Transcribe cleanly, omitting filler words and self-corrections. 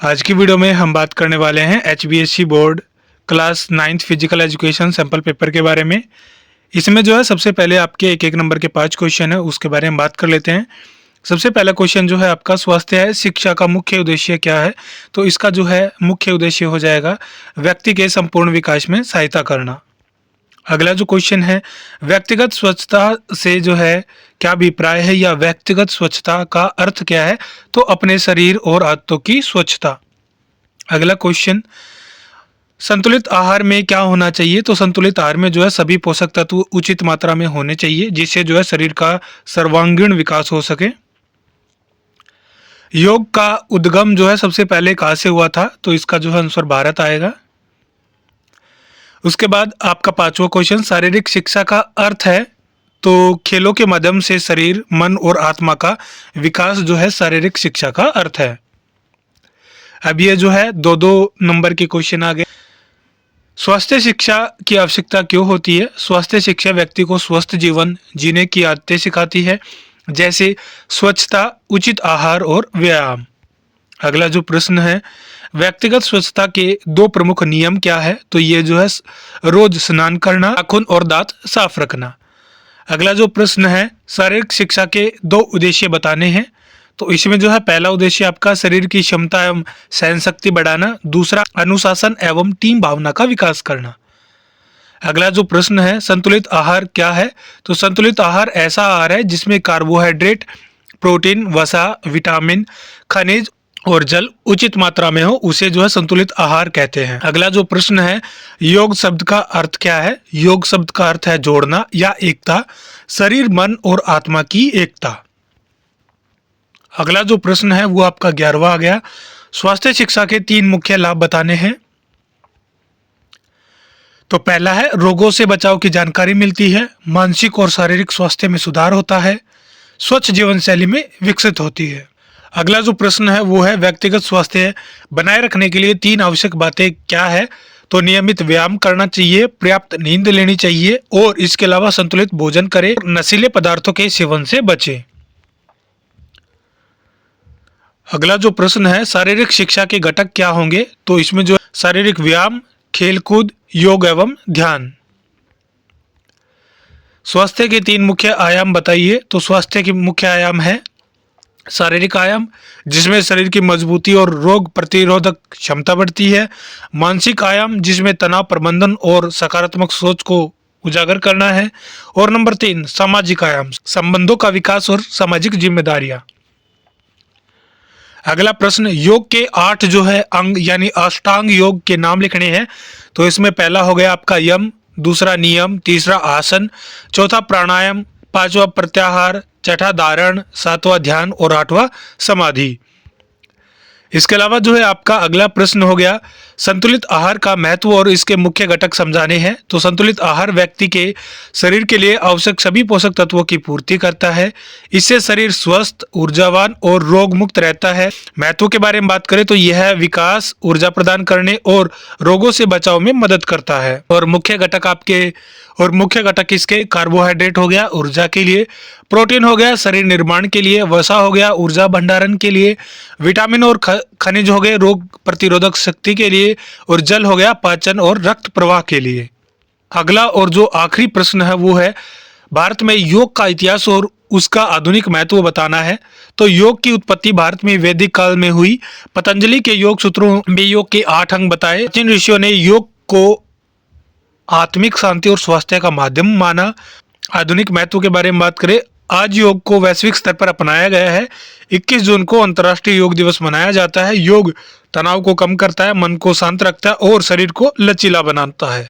आज की वीडियो में हम बात करने वाले हैं HBSC board class 9th physical education sample paper के बारे में। इसमें जो है सबसे पहले आपके एक नंबर के 5 क्वेश्चन है, उसके बारे में बात कर लेते हैं। सबसे पहला क्वेश्चन जो है आपका स्वास्थ्य है शिक्षा का मुख्य उद्देश्य क्या है? तो इसका जो है मुख्य उद्देश्य हो जाएगा व्यक्ति के संपूर्ण विकास में सहायता करना। अगला जो क्वेश्चन है व्यक्तिगत स्वच्छता से जो है क्या अभिप्राय है या व्यक्तिगत स्वच्छता का अर्थ क्या है? तो अपने शरीर और आदतों की स्वच्छता। अगला क्वेश्चन संतुलित आहार में क्या होना चाहिए? तो संतुलित आहार में जो है सभी पोषक तत्व उचित मात्रा में होने चाहिए जिससे जो है शरीर का सर्वांगीण विकास हो सके। योग का उद्गम जो है सबसे पहले कहाँ से हुआ था? तो इसका जो है आंसर भारत आएगा। उसके बाद आपका 5वां क्वेश्चन शारीरिक शिक्षा का अर्थ है तो खेलों के माध्यम से शरीर, मन और आत्मा का विकास जो है शारीरिक शिक्षा का अर्थ है। अब ये जो है 2-2 नंबर के क्वेश्चन आ गए। स्वास्थ्य शिक्षा की आवश्यकता क्यों होती है? स्वास्थ्य शिक्षा व्यक्ति को स्वस्थ जीवन जीने की आदतें सिखाती है, जैसे स्वच्छता, उचित आहार और व्यायाम। अगला जो प्रश्न है व्यक्तिगत स्वच्छता के 2 प्रमुख नियम क्या है? तो ये जो है रोज स्नान करना, नाखून और दांत साफ रखना। अगला जो प्रश्न है शारीरिक शिक्षा के 2 उद्देश्य बताने हैं। तो इसमें जो है पहला उद्देश्य आपका शरीर की क्षमता एवं सहन शक्ति बढ़ाना, दूसरा अनुशासन एवं टीम भावना का विकास करना। अगला जो प्रश्न है संतुलित आहार क्या है? तो संतुलित आहार ऐसा आहार है जिसमें कार्बोहाइड्रेट, प्रोटीन, वसा, विटामिन, खनिज और जल उचित मात्रा में हो, उसे जो है संतुलित आहार कहते हैं। अगला जो प्रश्न है योग शब्द का अर्थ क्या है? योग शब्द का अर्थ है जोड़ना या एकता, शरीर, मन और आत्मा की एकता। अगला जो प्रश्न है वो आपका 11वां आ गया। स्वास्थ्य शिक्षा के 3 मुख्य लाभ बताने हैं। तो पहला है रोगों से बचाव की जानकारी मिलती है, मानसिक और शारीरिक स्वास्थ्य में सुधार होता है, स्वच्छ जीवन शैली में विकसित होती है। अगला जो प्रश्न है वो है व्यक्तिगत स्वास्थ्य बनाए रखने के लिए 3 आवश्यक बातें क्या है? तो नियमित व्यायाम करना चाहिए, पर्याप्त नींद लेनी चाहिए और इसके अलावा संतुलित भोजन करें, नशीले पदार्थों के सेवन से बचें। अगला जो प्रश्न है शारीरिक शिक्षा के घटक क्या होंगे? तो इसमें जो शारीरिक व्यायाम, खेलकूद, योग एवं ध्यान। स्वास्थ्य के 3 मुख्य आयाम बताइए। तो स्वास्थ्य के मुख्य आयाम है शारीरिक आयाम जिसमें शरीर की मजबूती और रोग प्रतिरोधक क्षमता बढ़ती है, मानसिक आयाम जिसमें तनाव प्रबंधन और सकारात्मक सोच को उजागर करना है, और नंबर 3 सामाजिक आयाम संबंधों का विकास और सामाजिक जिम्मेदारियां। अगला प्रश्न योग के 8 जो है अंग यानी अष्टांग योग के नाम लिखने हैं। तो इसमें पहला हो गया आपका यम, दूसरा नियम, तीसरा आसन, चौथा प्राणायाम, 5वां प्रत्याहार, छठा धारण, 7वां ध्यान और 8वां समाधि। इसके अलावा जो है आपका अगला प्रश्न हो गया संतुलित आहार का महत्व और इसके मुख्य घटक समझाने हैं। तो संतुलित आहार व्यक्ति के शरीर के लिए आवश्यक सभी पोषक तत्वों की पूर्ति करता है, इससे शरीर स्वस्थ, ऊर्जावान और रोग मुक्त रहता है। महत्व के बारे में बात करें तो यह विकास, ऊर्जा प्रदान करने और रोगों से बचाव में मदद करता है। और मुख्य घटक इसके कार्बोहाइड्रेट हो गया ऊर्जा के लिए, प्रोटीन हो गया शरीर निर्माण के लिए, वसा हो गया ऊर्जा भंडारण के लिए, विटामिन और खनिज हो गए रोग प्रतिरोधक शक्ति के लिए, और जल हो गया पाचन और रक्त प्रवाह के लिए। अगला और जो आखिरी प्रश्न है वो है भारत में योग का इतिहास और उसका आधुनिक महत्व बताना है। तो योग की उत्पत्ति भारत में वैदिक काल में हुई। पतंजलि के योग सूत्रों में योग के 8 अंग बताए। प्राचीन ऋषियों ने योग को आत्मिक शांति और स्वास्थ्य का माध्यम माना। आधुनिक महत्व के बारे में बात करें, आज योग को वैश्विक स्तर पर अपनाया गया है। 21 जून को अंतर्राष्ट्रीय योग दिवस मनाया जाता है। योग तनाव को कम करता है, मन को शांत रखता है और शरीर को लचीला बनाता है।